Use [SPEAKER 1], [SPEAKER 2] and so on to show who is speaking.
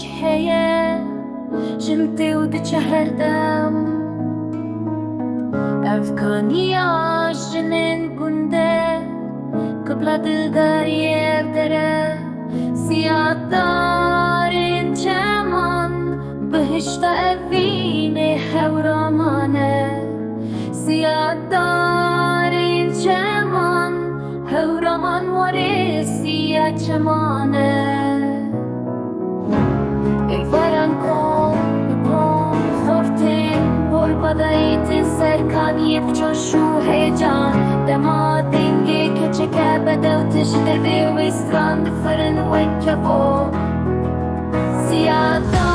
[SPEAKER 1] heye, jinê diçe herdem. Ev kaniya jinên gunde, Qibla dildariyê ev dere. Siyah darên çeman, Bihişta evînê Hewramane. Siyah darên çeman, Hewraman warê çeman. Êvaran xortên, badayî ser kaniyê şu heyecan. Dema, Dengê, keçeke, bedew devê, stran, difirin, kevok. Siyah